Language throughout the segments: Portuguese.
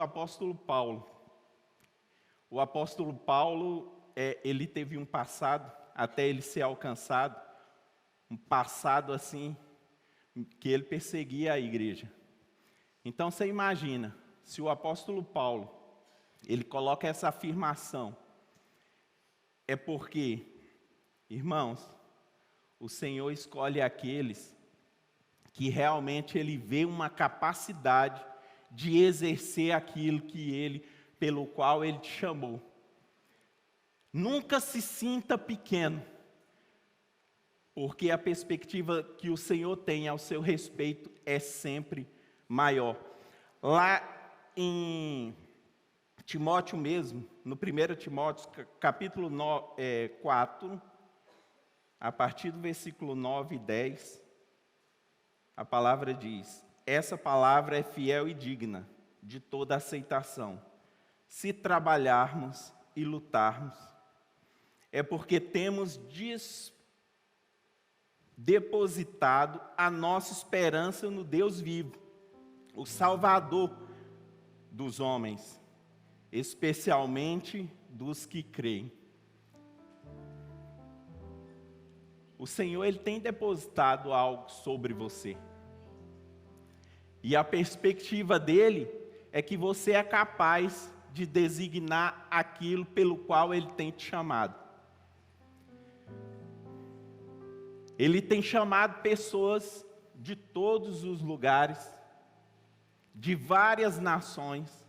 apóstolo Paulo. O apóstolo Paulo, ele teve um passado, até ele ser alcançado, um passado assim, que ele perseguia a igreja. Então você imagina, se o apóstolo Paulo, ele coloca essa afirmação, é porque, irmãos, o Senhor escolhe aqueles que realmente ele vê uma capacidade de exercer aquilo pelo qual ele te chamou. Nunca se sinta pequeno, porque a perspectiva que o Senhor tem ao seu respeito é sempre maior. Lá em Timóteo mesmo, no 1 Timóteo, capítulo 4, a partir do versículo 9 e 10, a palavra diz: essa palavra é fiel e digna de toda aceitação. Se trabalharmos e lutarmos, é porque temos depositado a nossa esperança no Deus vivo, o Salvador dos homens, especialmente dos que creem. O Senhor, ele tem depositado algo sobre você. E a perspectiva dele é que você é capaz de designar aquilo pelo qual ele tem te chamado. Ele tem chamado pessoas de todos os lugares, de várias nações,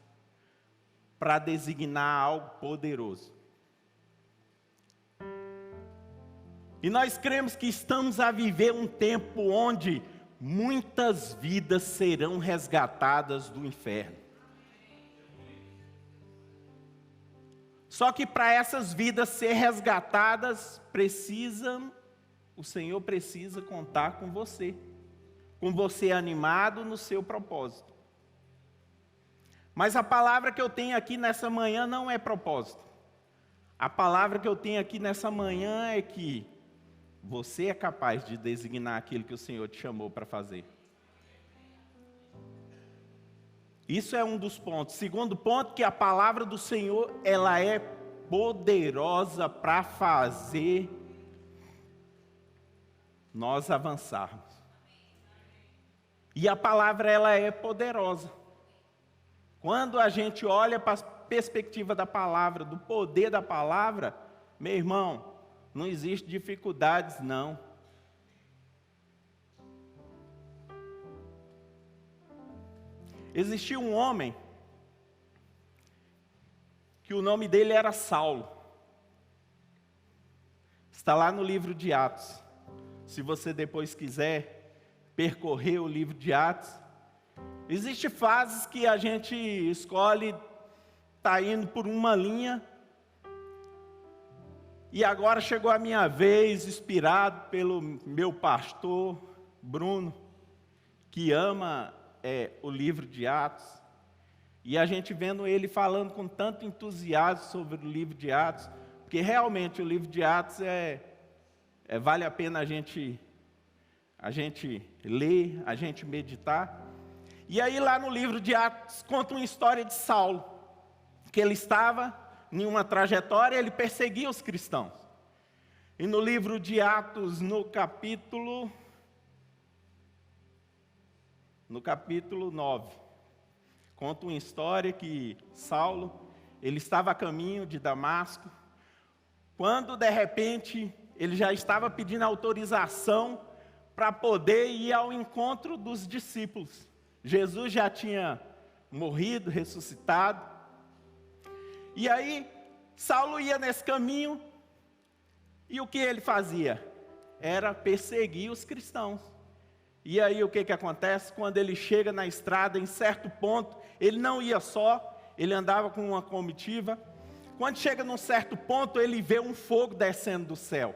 para designar algo poderoso. E nós cremos que estamos a viver um tempo onde muitas vidas serão resgatadas do inferno. Só que para essas vidas ser resgatadas, o Senhor precisa contar com você animado no seu propósito. Mas a palavra que eu tenho aqui nessa manhã não é propósito. A palavra que eu tenho aqui nessa manhã é que você é capaz de designar aquilo que o Senhor te chamou para fazer. Isso é um dos pontos. Segundo ponto, que a palavra do Senhor, ela é poderosa para fazer nós avançarmos. E a palavra, ela é poderosa. Quando a gente olha para a perspectiva da palavra, do poder da palavra, meu irmão, não existe dificuldades, não. Existia um homem, que o nome dele era Saulo. Está lá no livro de Atos. Se você depois quiser percorrer o livro de Atos, existem fases que a gente escolhe, está indo por uma linha, e agora chegou a minha vez, inspirado pelo meu pastor, Bruno, que ama o livro de Atos, e a gente vendo ele falando com tanto entusiasmo sobre o livro de Atos, porque realmente o livro de Atos vale a pena a gente ler, a gente meditar. E aí lá no livro de Atos conta uma história de Saulo, que ele estava em uma trajetória, ele perseguia os cristãos. E no livro de Atos, no capítulo 9, conta uma história que Saulo, ele estava a caminho de Damasco, quando de repente ele já estava pedindo autorização para poder ir ao encontro dos discípulos. Jesus já tinha morrido, ressuscitado. E aí, Saulo ia nesse caminho, e o que ele fazia? Era perseguir os cristãos. E aí o que acontece? Quando ele chega na estrada, em certo ponto, ele não ia só, ele andava com uma comitiva. Quando chega num certo ponto, ele vê um fogo descendo do céu.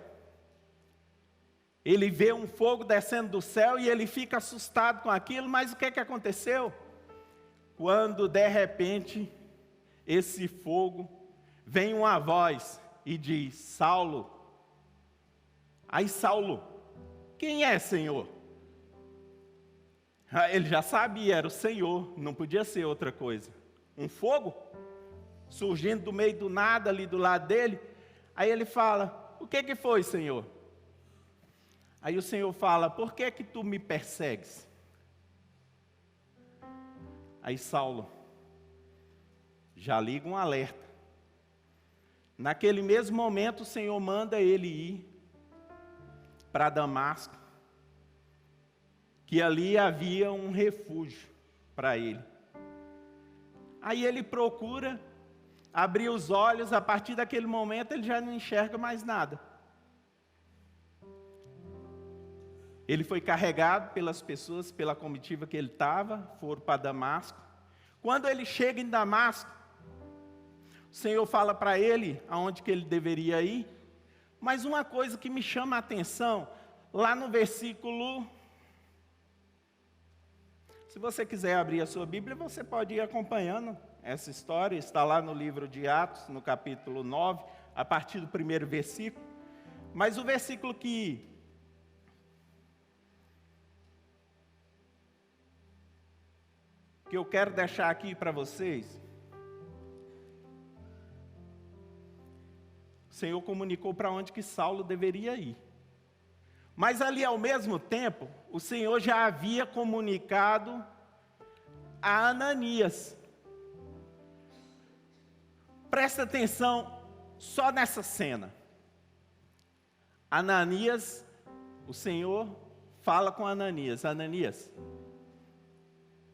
Ele vê um fogo descendo do céu e ele fica assustado com aquilo, mas o que aconteceu? Quando de repente, esse fogo, vem uma voz e diz: Saulo. Aí Saulo, quem é, Senhor? Ele já sabia, era o Senhor, não podia ser outra coisa. um fogo surgindo do meio do nada ali do lado dele. Aí ele fala: o que foi, Senhor? Aí o Senhor fala: por que tu me persegues? Aí Saulo já liga um alerta. Naquele mesmo momento o Senhor manda ele ir para Damasco, que ali havia um refúgio para ele. Aí ele procura abrir os olhos. A partir daquele momento ele já não enxerga mais nada. Ele foi carregado pelas pessoas, pela comitiva que ele estava, foram para Damasco. Quando ele chega em Damasco, o Senhor fala para ele aonde que ele deveria ir. Mas uma coisa que me chama a atenção, lá no versículo... Se você quiser abrir a sua Bíblia, você pode ir acompanhando essa história. Está lá no livro de Atos, no capítulo 9, a partir do primeiro versículo. Mas o versículo que eu quero deixar aqui para vocês, o Senhor comunicou para onde que Saulo deveria ir. Mas ali ao mesmo tempo, o Senhor já havia comunicado a Ananias. Presta atenção só nessa cena. Ananias, o Senhor fala com Ananias: Ananias,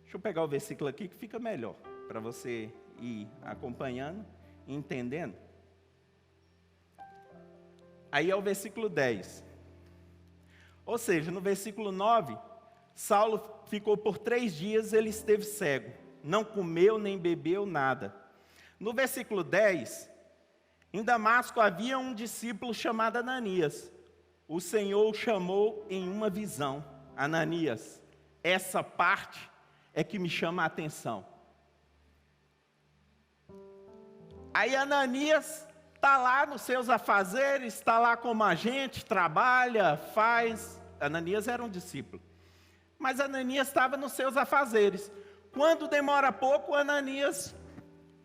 deixa eu pegar o versículo aqui que fica melhor, para você ir acompanhando e entendendo. Aí é o versículo 10. Ou seja, no versículo 9, Saulo ficou por 3 dias, ele esteve cego. Não comeu nem bebeu nada. No versículo 10, em Damasco havia um discípulo chamado Ananias. O Senhor o chamou em uma visão. Ananias, essa parte é que me chama a atenção. Aí Ananias está lá nos seus afazeres, está lá como agente, trabalha, faz. Ananias era um discípulo. Mas Ananias estava nos seus afazeres. Quando demora pouco, Ananias,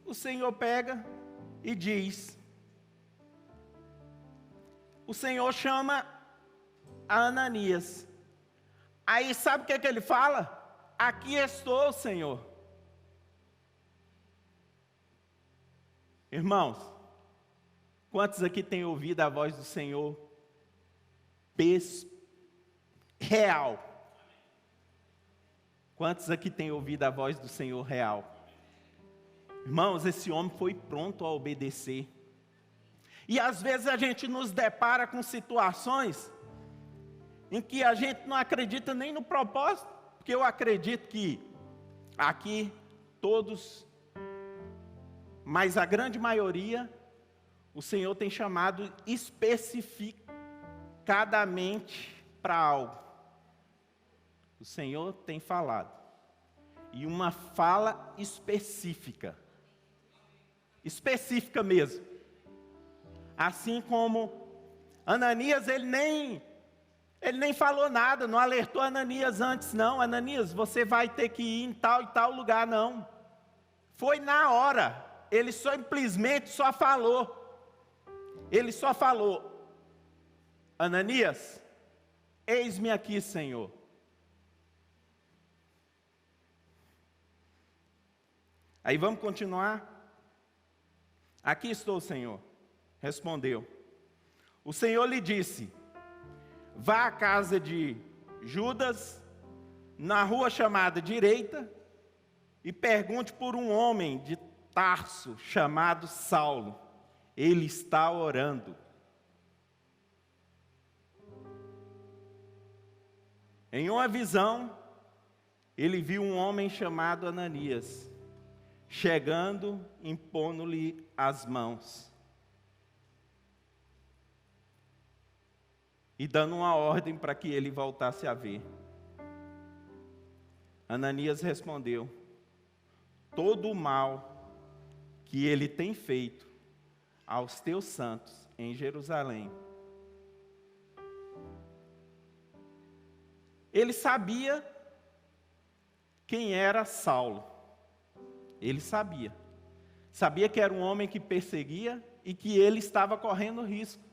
o Senhor pega e diz. O Senhor chama a Ananias. Aí sabe o que ele fala? Aqui estou, Senhor. Irmãos, quantos aqui têm ouvido a voz do Senhor real? Quantos aqui têm ouvido a voz do Senhor real? Irmãos, esse homem foi pronto a obedecer. E às vezes a gente nos depara com situações em que a gente não acredita nem no propósito, porque eu acredito que aqui todos, mas a grande maioria, o Senhor tem chamado especificadamente para algo. O Senhor tem falado. E uma fala específica. Específica mesmo. Assim como Ananias, ele nem falou nada, não alertou Ananias antes, não. Ananias, você vai ter que ir em tal e tal lugar, não. Foi na hora. Ele simplesmente só falou. Ele só falou: Ananias, eis-me aqui, Senhor. Aí vamos continuar. Aqui estou, Senhor. Respondeu. O Senhor lhe disse: vá à casa de Judas, na rua chamada Direita, e pergunte por um homem de Tarso chamado Saulo. Ele está orando. Em uma visão, ele viu um homem chamado Ananias, chegando, impondo-lhe as mãos e dando uma ordem para que ele voltasse a ver. Ananias respondeu: todo o mal que ele tem feito aos teus santos em Jerusalém. Ele sabia quem era Saulo. Ele sabia. Sabia que era um homem que perseguia e que ele estava correndo risco.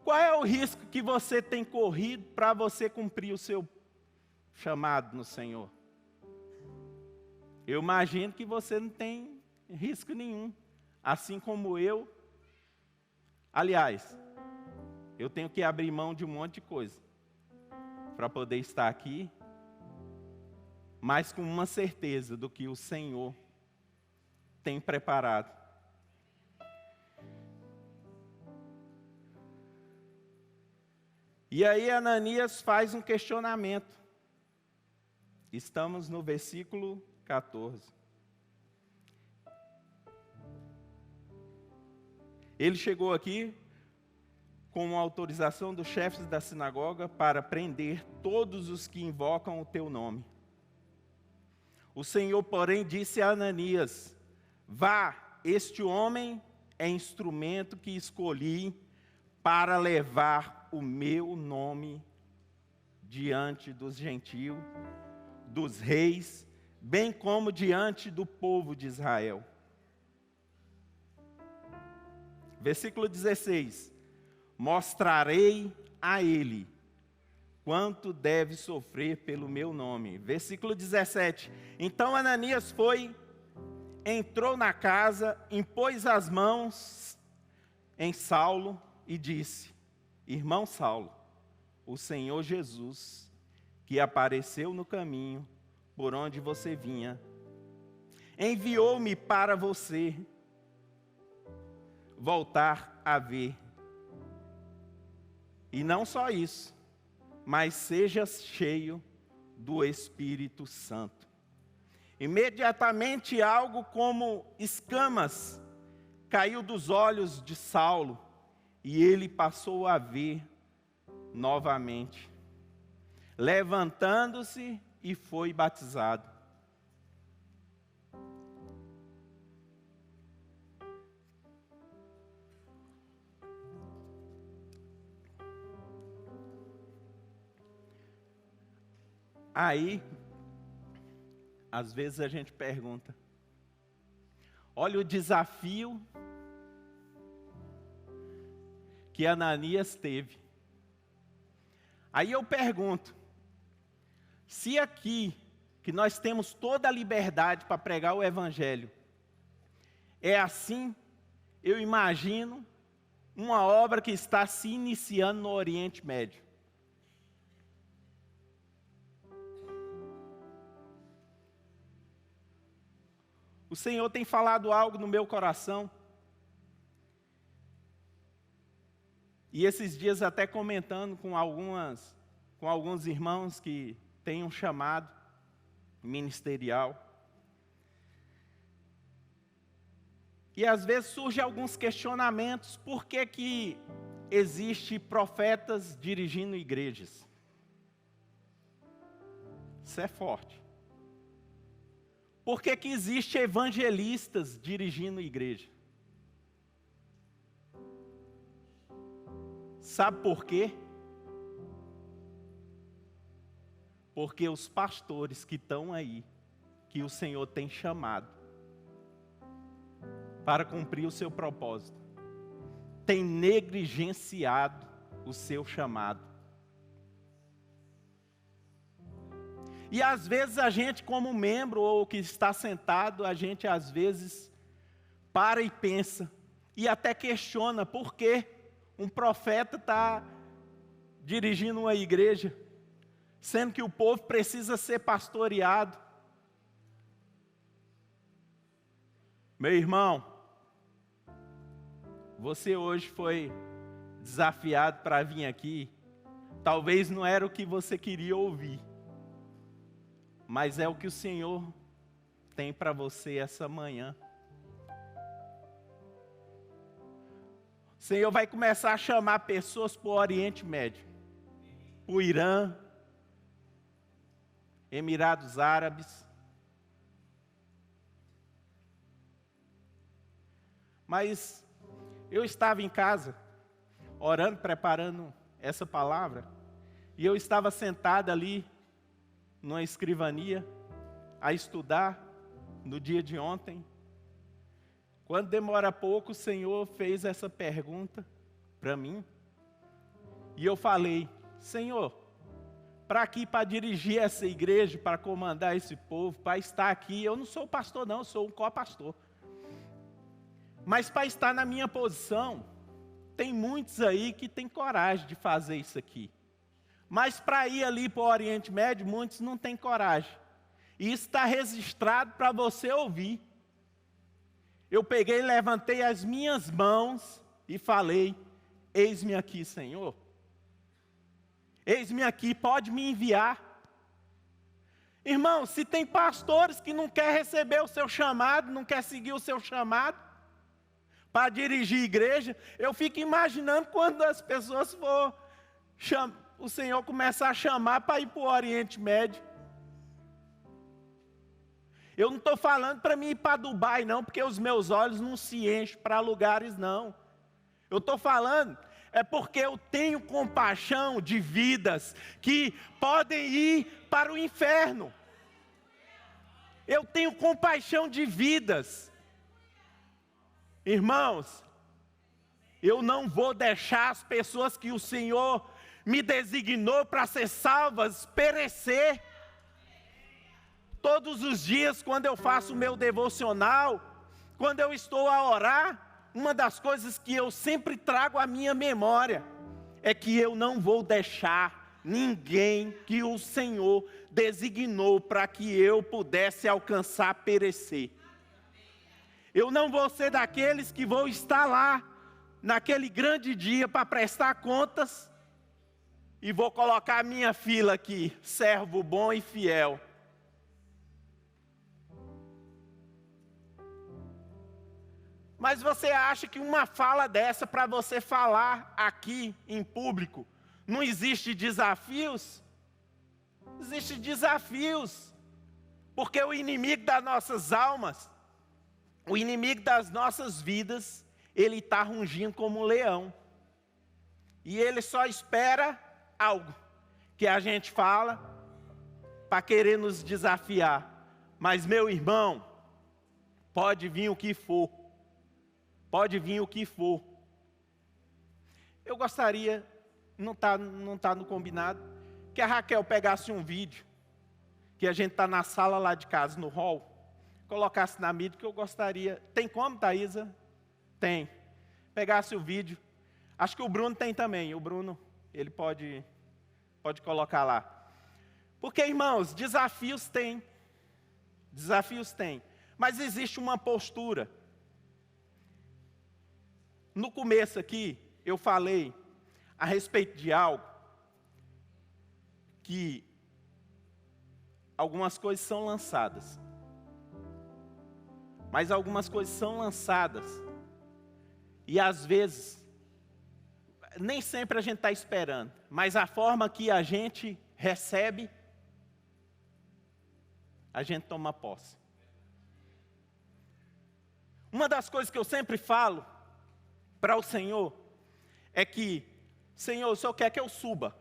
Qual é o risco que você tem corrido para você cumprir o seu chamado no Senhor? Eu imagino que você não tem risco nenhum, assim como eu. Aliás, eu tenho que abrir mão de um monte de coisa para poder estar aqui, mas com uma certeza do que o Senhor tem preparado. E aí Ananias faz um questionamento. Estamos no versículo 14. Ele chegou aqui com a autorização dos chefes da sinagoga para prender todos os que invocam o teu nome. O Senhor, porém, disse a Ananias: vá, este homem é instrumento que escolhi para levar o meu nome diante dos gentios, dos reis, bem como diante do povo de Israel. Versículo 16. Mostrarei a ele quanto deve sofrer pelo meu nome. Versículo 17. Então Ananias foi, entrou na casa, impôs as mãos em Saulo e disse: irmão Saulo, o Senhor Jesus, que apareceu no caminho por onde você vinha, enviou-me para você voltar a ver. E não só isso, mas seja cheio do Espírito Santo. Imediatamente algo como escamas caiu dos olhos de Saulo e ele passou a ver novamente. Levantando-se e foi batizado. Aí, às vezes a gente pergunta, olha o desafio que Ananias teve. Aí eu pergunto, se aqui, que nós temos toda a liberdade para pregar o Evangelho, é assim, eu imagino uma obra que está se iniciando no Oriente Médio. O Senhor tem falado algo no meu coração. E esses dias até comentando com alguns irmãos que têm um chamado ministerial. E às vezes surgem alguns questionamentos. Por que que existe profetas dirigindo igrejas? Isso é forte. Por que que existe evangelistas dirigindo igreja? Sabe por quê? Porque os pastores que estão aí, que o Senhor tem chamado para cumprir o seu propósito, têm negligenciado o seu chamado. E às vezes a gente, como membro ou que está sentado, a gente às vezes para e pensa, e até questiona por que um profeta está dirigindo uma igreja, sendo que o povo precisa ser pastoreado. Meu irmão, você hoje foi desafiado para vir aqui, talvez não era o que você queria ouvir, mas é o que o Senhor tem para você essa manhã. O Senhor vai começar a chamar pessoas para o Oriente Médio, para o Irã, Emirados Árabes. Mas eu estava em casa, orando, preparando essa palavra, e eu estava sentado ali, numa escrivania, a estudar no dia de ontem. Quando demora pouco, o Senhor fez essa pergunta para mim. E eu falei: Senhor, para aqui, para dirigir essa igreja, para comandar esse povo, para estar aqui, eu não sou pastor não, eu sou um co-pastor. Mas para estar na minha posição, tem muitos aí que têm coragem de fazer isso aqui. Mas para ir ali para o Oriente Médio, muitos não têm coragem. E isso está registrado para você ouvir. Eu peguei, levantei as minhas mãos e falei: eis-me aqui, Senhor. Eis-me aqui, pode me enviar. Irmão, se tem pastores que não querem receber o seu chamado, não querem seguir o seu chamado para dirigir igreja, eu fico imaginando quando as pessoas o Senhor começar a chamar para ir para o Oriente Médio. Eu não estou falando para mim ir para Dubai não, porque os meus olhos não se enchem para lugares não. Eu estou falando porque eu tenho compaixão de vidas que podem ir para o inferno. Eu tenho compaixão de vidas. Irmãos, eu não vou deixar as pessoas que o Senhor me designou para ser salvas perecer. Todos os dias, quando eu faço o meu devocional, quando eu estou a orar, uma das coisas que eu sempre trago à minha memória é que eu não vou deixar ninguém que o Senhor designou para que eu pudesse alcançar perecer. Eu não vou ser daqueles que vou estar lá, naquele grande dia, para prestar contas, e vou colocar a minha fila aqui, servo bom e fiel. Mas você acha que uma fala dessa, para você falar aqui em público, não existe desafios? Existem desafios, porque o inimigo das nossas almas, o inimigo das nossas vidas, ele está rugindo como um leão. E ele só espera algo que a gente fala para querer nos desafiar. Mas, meu irmão, pode vir o que for. Pode vir o que for. Eu gostaria, não está no combinado, que a Raquel pegasse um vídeo, que a gente está na sala lá de casa, no hall, colocasse na mídia, que eu gostaria. Tem como, Thaisa? Tem. Pegasse o vídeo. Acho que o Bruno tem também. O Bruno, ele pode colocar lá. Porque, irmãos, desafios tem. Desafios tem. Mas existe uma postura. No começo aqui, eu falei a respeito de algo que algumas coisas são lançadas. Mas algumas coisas são lançadas. E às vezes, nem sempre a gente está esperando. Mas a forma que a gente recebe, a gente toma posse. Uma das coisas que eu sempre falo para o Senhor é que: Senhor, o Senhor quer que eu suba.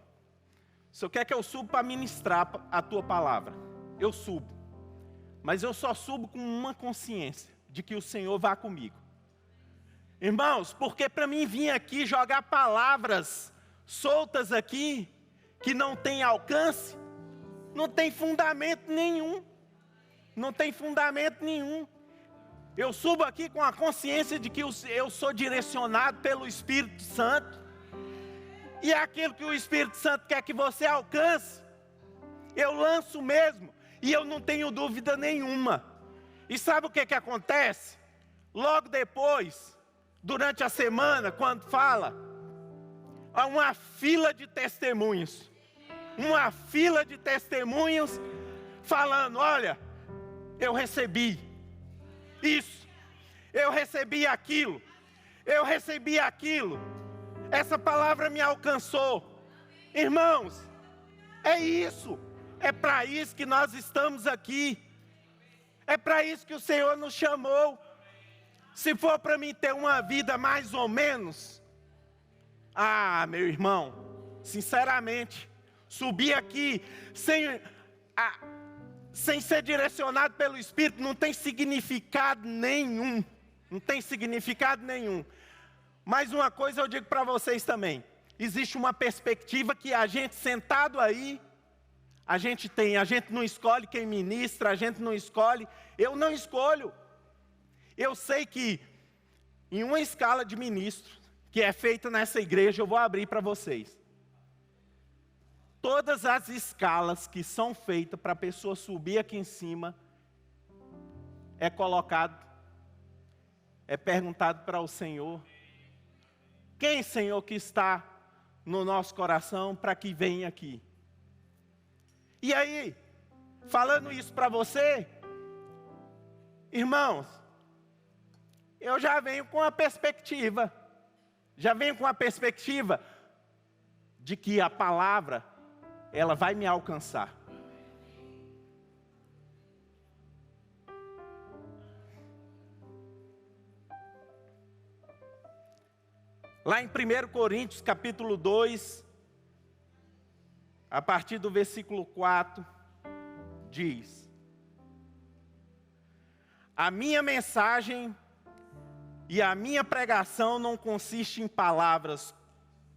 O Senhor quer que eu suba para ministrar a Tua palavra. Eu subo. Mas eu só subo com uma consciência de que o Senhor vá comigo. Irmãos, porque para mim vir aqui jogar palavras soltas aqui, que não tem alcance, não tem fundamento nenhum. Não tem fundamento nenhum. Eu subo aqui com a consciência de que eu sou direcionado pelo Espírito Santo. E é aquilo que o Espírito Santo quer que você alcance, eu lanço mesmo. E eu não tenho dúvida nenhuma. E sabe o que acontece? Logo depois, durante a semana, quando fala, há uma fila de testemunhos. Uma fila de testemunhos falando: olha, eu recebi isso, eu recebi aquilo, eu recebi aquilo. Essa palavra me alcançou. Irmãos, é isso. É para isso que nós estamos aqui. É para isso que o Senhor nos chamou. Se for para mim ter uma vida mais ou menos, meu irmão, sinceramente, subir aqui sem sem ser direcionado pelo Espírito, não tem significado nenhum. Não tem significado nenhum. Mas uma coisa eu digo para vocês também. Existe uma perspectiva que a gente sentado aí, a gente não escolhe quem ministra, a gente não escolhe, eu não escolho. Eu sei que em uma escala de ministros, que é feita nessa igreja, eu vou abrir para vocês. Todas as escalas que são feitas para a pessoa subir aqui em cima, é colocado, é perguntado para o Senhor, quem, Senhor, que está no nosso coração para que venha aqui? E aí, falando isso para você, irmãos, eu já venho com a perspectiva, de que a palavra, ela vai me alcançar. Lá em 1 Coríntios, capítulo 2, a partir do versículo 4, diz: a minha mensagem e a minha pregação não consiste em palavras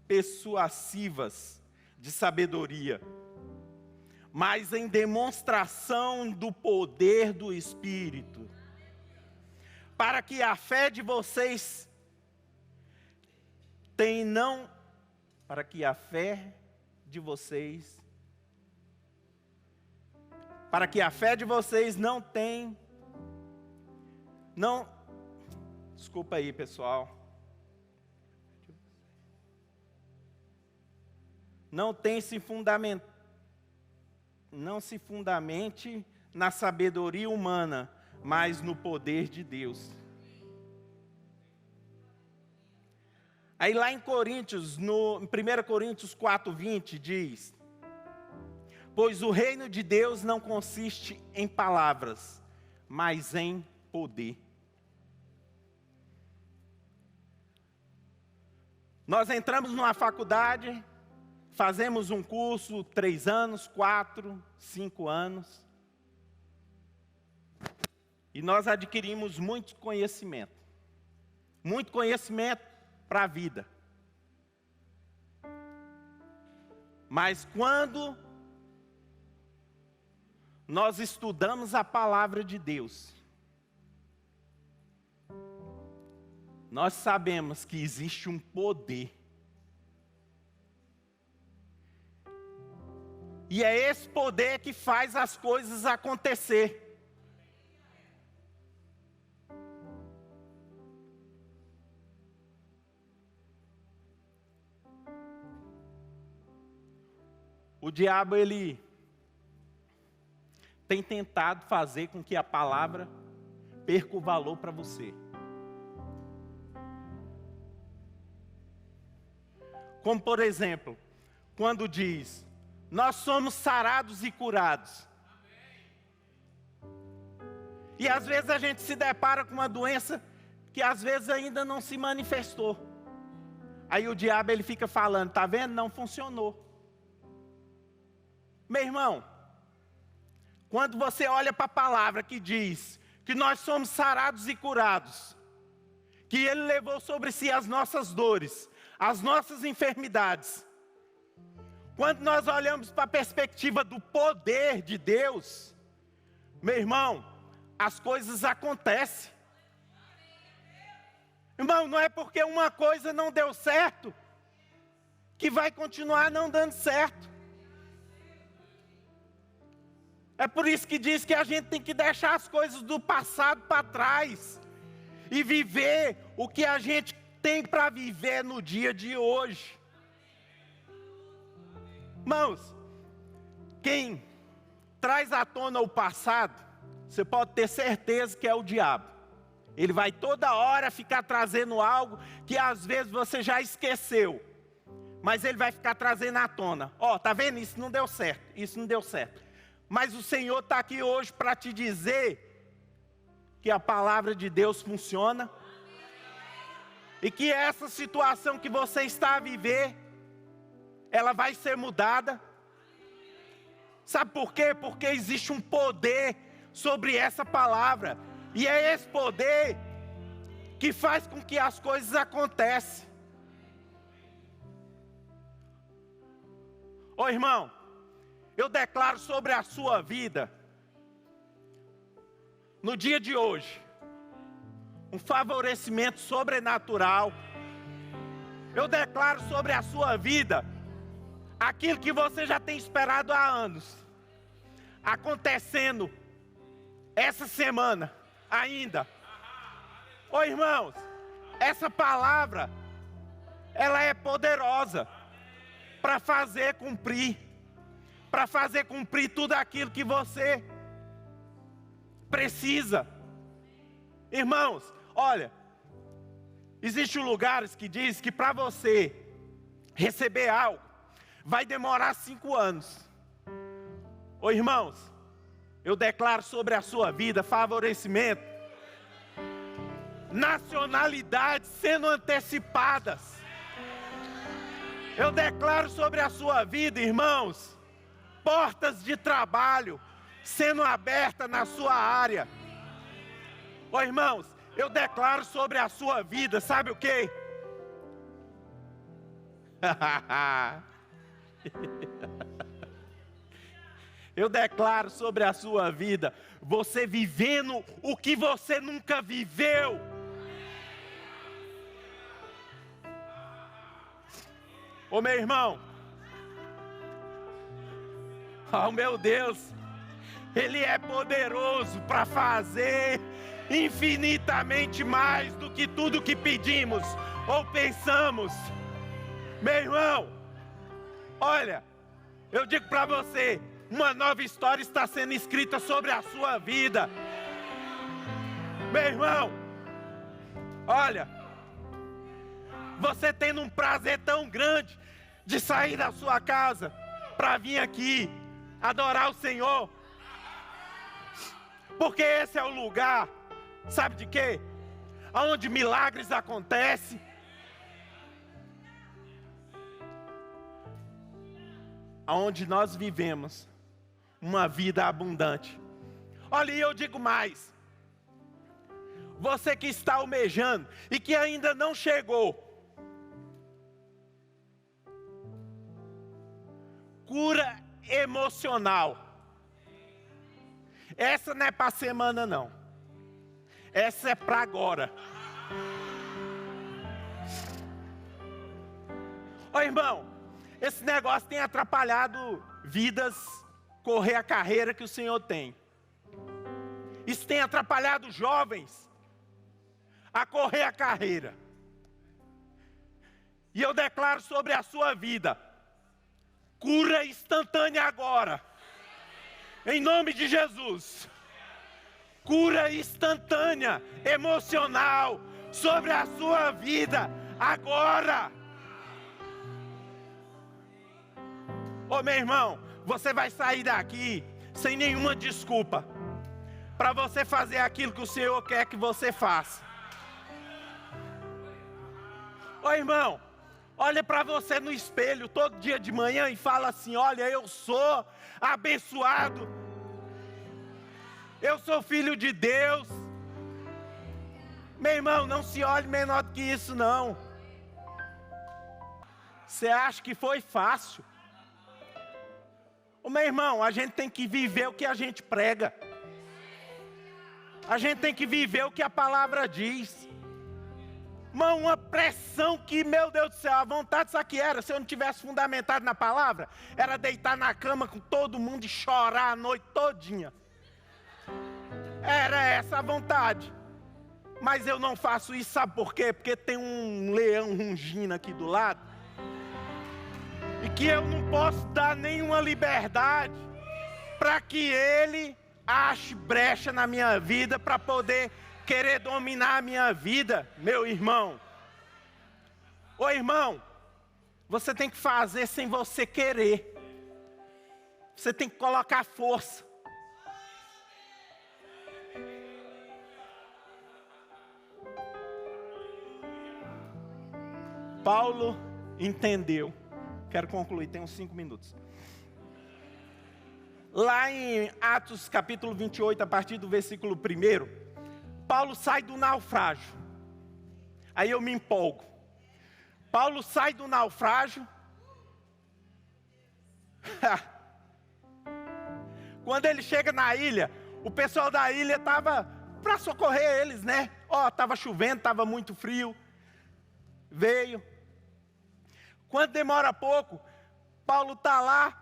persuasivas de sabedoria, mas em demonstração do poder do Espírito, para que a fé de vocês desculpa aí, pessoal. Não se fundamente na sabedoria humana, mas no poder de Deus. Aí lá em Coríntios, em 1 Coríntios 4:20 diz: pois o reino de Deus não consiste em palavras, mas em poder. Nós entramos numa faculdade, fazemos um curso, 3 anos, 4, 5 anos. E nós adquirimos muito conhecimento para a vida. Mas quando nós estudamos a palavra de Deus, nós sabemos que existe um poder. E é esse poder que faz as coisas acontecer. O diabo, ele tem tentado fazer com que a palavra perca o valor para você. Como, por exemplo, quando diz: nós somos sarados e curados. E às vezes a gente se depara com uma doença que às vezes ainda não se manifestou. Aí o diabo, ele fica falando: tá vendo? Não funcionou. Meu irmão, quando você olha para a palavra que diz que nós somos sarados e curados, que Ele levou sobre si as nossas dores, as nossas enfermidades, quando nós olhamos para a perspectiva do poder de Deus, meu irmão, as coisas acontecem. Irmão, não é porque uma coisa não deu certo que vai continuar não dando certo. É por isso que diz que a gente tem que deixar as coisas do passado para trás e viver o que a gente tem para viver no dia de hoje. Irmãos, quem traz à tona o passado, você pode ter certeza que é o diabo. Ele vai toda hora ficar trazendo algo que às vezes você já esqueceu, mas ele vai ficar trazendo à tona. Ó, tá vendo? Isso não deu certo, isso não deu certo. Mas o Senhor está aqui hoje para te dizer que a palavra de Deus funciona. E que essa situação que você está a viver, ela vai ser mudada. Sabe por quê? Porque existe um poder sobre essa palavra. E é esse poder que faz com que as coisas aconteçam. Ô irmão, eu declaro sobre a sua vida, no dia de hoje, um favorecimento sobrenatural. Eu declaro sobre a sua vida, aquilo que você já tem esperado há anos, acontecendo essa semana ainda. Ô irmãos, essa palavra, ela é poderosa para fazer cumprir tudo aquilo que você precisa. Irmãos, olha, existem lugares que diz que para você receber algo, vai demorar 5 anos. Ô irmãos, eu declaro sobre a sua vida favorecimento, nacionalidades sendo antecipadas. Eu declaro sobre a sua vida, irmãos, portas de trabalho sendo abertas na sua área. Ô irmãos, eu declaro sobre a sua vida, sabe o quê? Eu declaro sobre a sua vida, você vivendo o que você nunca viveu. Ô meu irmão, oh meu Deus, Ele é poderoso para fazer infinitamente mais do que tudo que pedimos ou pensamos. Meu irmão, olha, eu digo para você, uma nova história está sendo escrita sobre a sua vida. Meu irmão, olha, você tendo um prazer tão grande de sair da sua casa para vir aqui adorar o Senhor, porque esse é o lugar, sabe de quê? Onde milagres acontecem. Onde nós vivemos uma vida abundante. Olha, e eu digo mais, você que está almejando e que ainda não chegou, cura emocional, essa não é para semana não, essa é para agora. Ô irmão, esse negócio tem atrapalhado vidas, correr a carreira que o Senhor tem. Isso tem atrapalhado jovens a correr a carreira. E eu declaro sobre a sua vida, cura instantânea agora. Em nome de Jesus. Cura instantânea, emocional, sobre a sua vida agora. Ô meu irmão, você vai sair daqui sem nenhuma desculpa para você fazer aquilo que o Senhor quer que você faça. Ô irmão, olha para você no espelho todo dia de manhã e fala assim: olha, eu sou abençoado, eu sou filho de Deus. Meu irmão, não se olhe menor do que isso não. Você acha que foi fácil? Ô meu irmão, a gente tem que viver o que a gente prega. A gente tem que viver o que a palavra diz. Irmão, uma pressão que, meu Deus do céu, a vontade, sabe que era? Se eu não tivesse fundamentado na palavra, era deitar na cama com todo mundo e chorar a noite todinha. Era essa a vontade. Mas eu não faço isso, sabe por quê? Porque tem um leão rugindo aqui do lado. E que eu não posso dar nenhuma liberdade para que ele ache brecha na minha vida para poder querer dominar a minha vida, meu irmão. Ô irmão, você tem que fazer sem você querer. Você tem que colocar força. Paulo entendeu. Quero concluir, tem uns 5 minutos. Lá em Atos capítulo 28, a partir do versículo 1, Paulo sai do naufrágio. Aí eu me empolgo. Paulo sai do naufrágio. Quando ele chega na ilha, o pessoal da ilha estava para socorrer eles, né? Estava chovendo, estava muito frio. Veio. Quando demora pouco, Paulo está lá,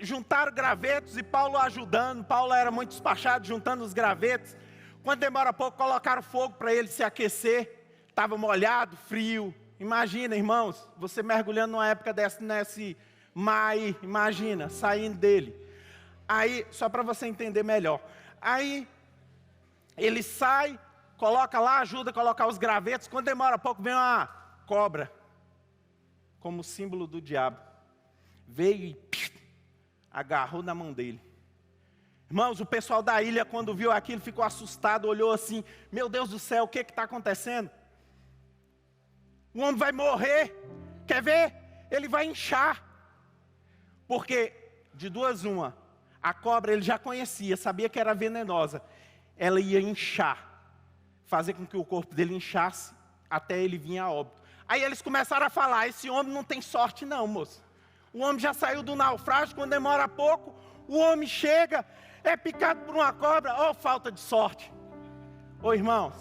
juntaram gravetos e Paulo ajudando. Paulo era muito despachado, juntando os gravetos. Quando demora pouco, colocaram fogo para ele se aquecer. Estava molhado, frio. Imagina, irmãos, você mergulhando numa época dessa, nesse mar aí, imagina, saindo dele. Aí, só para você entender melhor. Aí, ele sai, coloca lá, ajuda a colocar os gravetos. Quando demora pouco, vem uma cobra, como símbolo do diabo. Veio e agarrou na mão dele. Irmãos, o pessoal da ilha, quando viu aquilo, ficou assustado, olhou assim, meu Deus do céu, o que está acontecendo? O homem vai morrer, quer ver? Ele vai inchar. Porque, de duas uma, a cobra ele já conhecia, sabia que era venenosa. Ela ia inchar, fazer com que o corpo dele inchasse, até ele vir a óbito. Aí eles começaram a falar, esse homem não tem sorte não, moço. O homem já saiu do naufrágio, quando demora pouco, o homem chega, é picado por uma cobra, falta de sorte. Irmãos,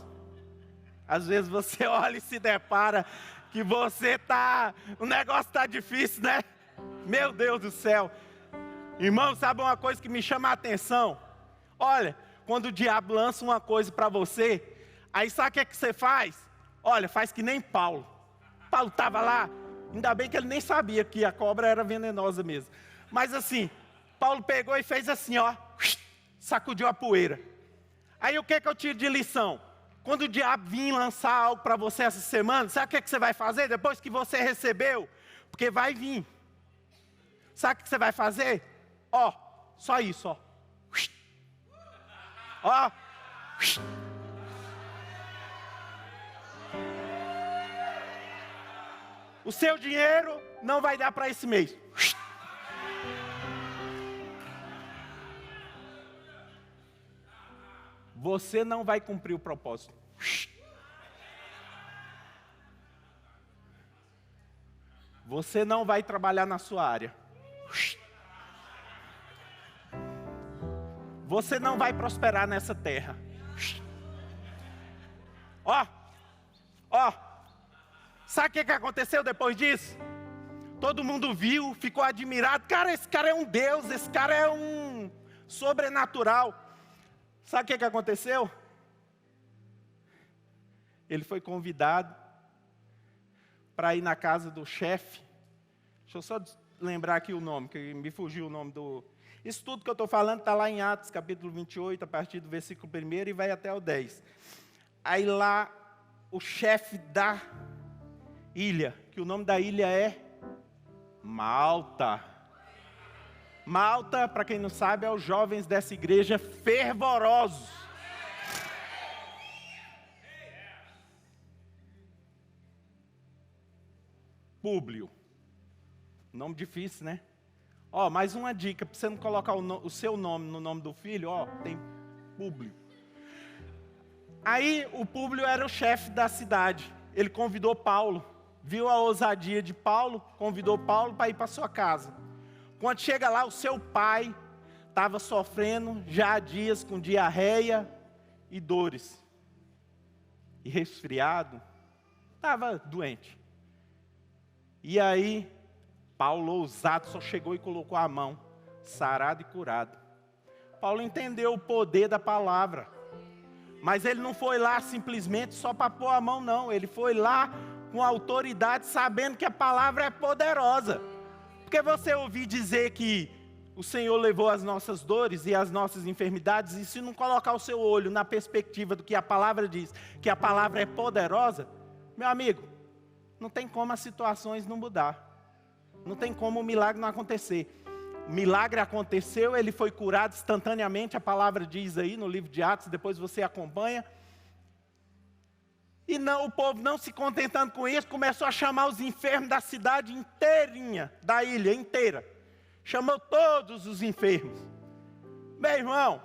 às vezes você olha e se depara que o negócio está difícil, né? Meu Deus do céu. Irmão, sabe uma coisa que me chama a atenção? Olha, quando o diabo lança uma coisa para você, aí sabe o que você faz? Olha, faz que nem Paulo. Paulo estava lá, ainda bem que ele nem sabia que a cobra era venenosa mesmo. Mas assim, Paulo pegou e fez assim, sacudiu a poeira. Aí o que eu tiro de lição? Quando o diabo vir lançar algo para você essa semana, sabe o que você vai fazer depois que você recebeu? Porque vai vir. Sabe o que você vai fazer? Só isso, O seu dinheiro não vai dar para esse mês. Você não vai cumprir o propósito. Você não vai trabalhar na sua área. Você não vai prosperar nessa terra. Sabe o que aconteceu depois disso? Todo mundo viu, ficou admirado. Cara, esse cara é um Deus, esse cara é um sobrenatural. Sabe o que aconteceu? Ele foi convidado para ir na casa do chefe. Deixa eu só lembrar aqui o nome, que me fugiu o nome do... Isso tudo que eu estou falando está lá em Atos, capítulo 28, a partir do versículo 1 e vai até o 10. Aí lá, o chefe da ilha, que o nome da ilha é Malta. Malta, para quem não sabe, é os jovens dessa igreja fervorosos. Públio. Nome difícil, né? Mais uma dica, para você não colocar o seu nome no nome do filho, tem Públio. Aí o Públio era o chefe da cidade. Ele convidou Paulo, viu a ousadia de Paulo, convidou Paulo para ir para sua casa. Quando chega lá, o seu pai estava sofrendo já há dias com diarreia e dores. E resfriado, estava doente. E aí, Paulo, ousado, só chegou e colocou a mão, sarado e curado. Paulo entendeu o poder da palavra. Mas ele não foi lá simplesmente só para pôr a mão, não. Ele foi lá com autoridade, sabendo que a palavra é poderosa. Porque você ouvir dizer que o Senhor levou as nossas dores e as nossas enfermidades, e se não colocar o seu olho na perspectiva do que a palavra diz, que a palavra é poderosa, meu amigo, não tem como as situações não mudar. Não tem como o milagre não acontecer. O milagre aconteceu, ele foi curado instantaneamente, a palavra diz aí no livro de Atos, depois você acompanha. E o povo não se contentando com isso, começou a chamar os enfermos da cidade inteirinha, da ilha inteira. Chamou todos os enfermos. Meu irmão,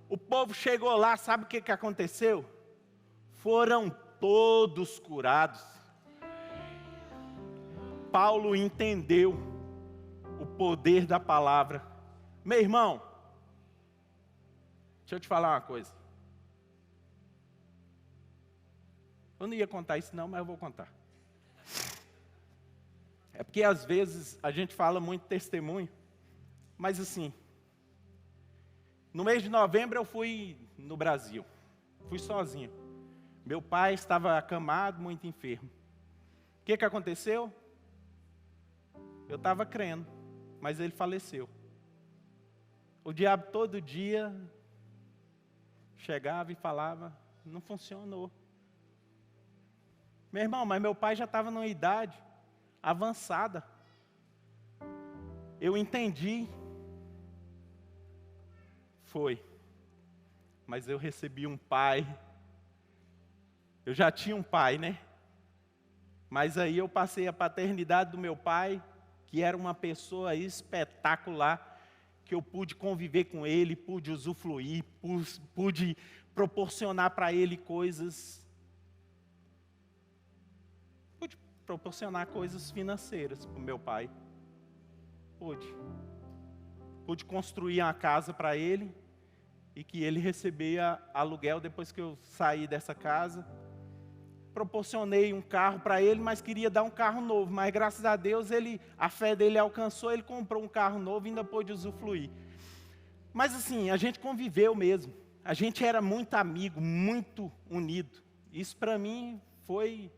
o povo chegou lá, sabe o que aconteceu? Foram todos curados. Paulo entendeu o poder da palavra. Meu irmão, deixa eu te falar uma coisa. Eu não ia contar isso não, mas eu vou contar. É porque às vezes a gente fala muito testemunho, mas assim, no mês de novembro eu fui no Brasil, fui sozinho. Meu pai estava acamado, muito enfermo. O que aconteceu? Eu estava crendo, mas ele faleceu. O diabo todo dia chegava e falava, não funcionou. Meu irmão, mas meu pai já estava numa idade avançada. Eu entendi. Foi. Mas eu recebi um pai. Eu já tinha um pai, né? Mas aí eu passei a paternidade do meu pai, que era uma pessoa espetacular, que eu pude conviver com ele, pude usufruir, pude proporcionar para ele coisas. Pude proporcionar coisas financeiras para o meu pai. Pude construir uma casa para ele e que ele recebia aluguel depois que eu saí dessa casa. Proporcionei um carro para ele, mas queria dar um carro novo. Mas graças a Deus, a fé dele alcançou, ele comprou um carro novo e ainda pôde usufruir. Mas assim, a gente conviveu mesmo. A gente era muito amigo, muito unido. Isso para mim foi...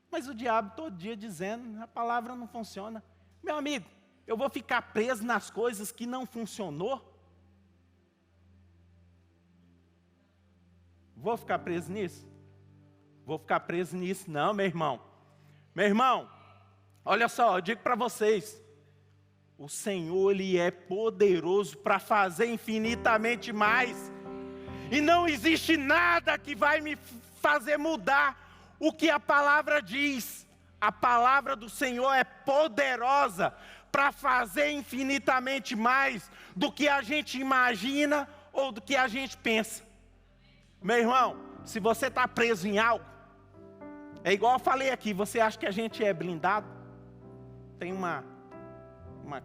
Mas o diabo todo dia dizendo, a palavra não funciona. Meu amigo, eu vou ficar preso nas coisas que não funcionou? Vou ficar preso nisso? Vou ficar preso nisso não, meu irmão. Meu irmão, olha só, eu digo para vocês, o Senhor, Ele é poderoso para fazer infinitamente mais. E não existe nada que vai me fazer mudar o que a palavra diz. A palavra do Senhor é poderosa para fazer infinitamente mais do que a gente imagina ou do que a gente pensa. Meu irmão, se você está preso em algo, é igual eu falei aqui, você acha que a gente é blindado? Tem uma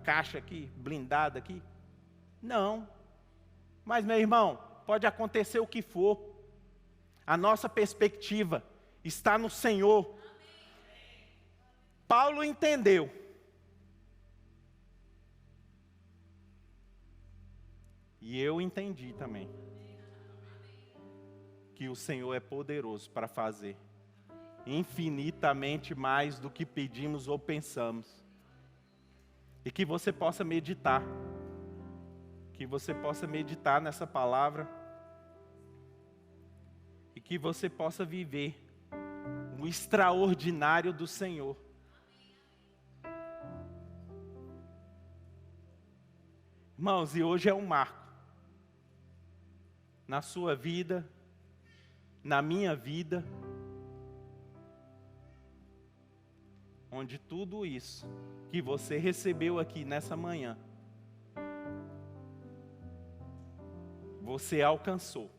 caixa aqui, blindada aqui? Não. Mas, meu irmão, pode acontecer o que for. A nossa perspectiva está no Senhor. Paulo entendeu. E eu entendi também. Que o Senhor é poderoso para fazer infinitamente mais do que pedimos ou pensamos. E que você possa meditar. Que você possa meditar nessa palavra. E que você possa viver o extraordinário do Senhor. Irmãos, e hoje é um marco. Na sua vida, na minha vida, onde tudo isso que você recebeu aqui nessa manhã, você alcançou.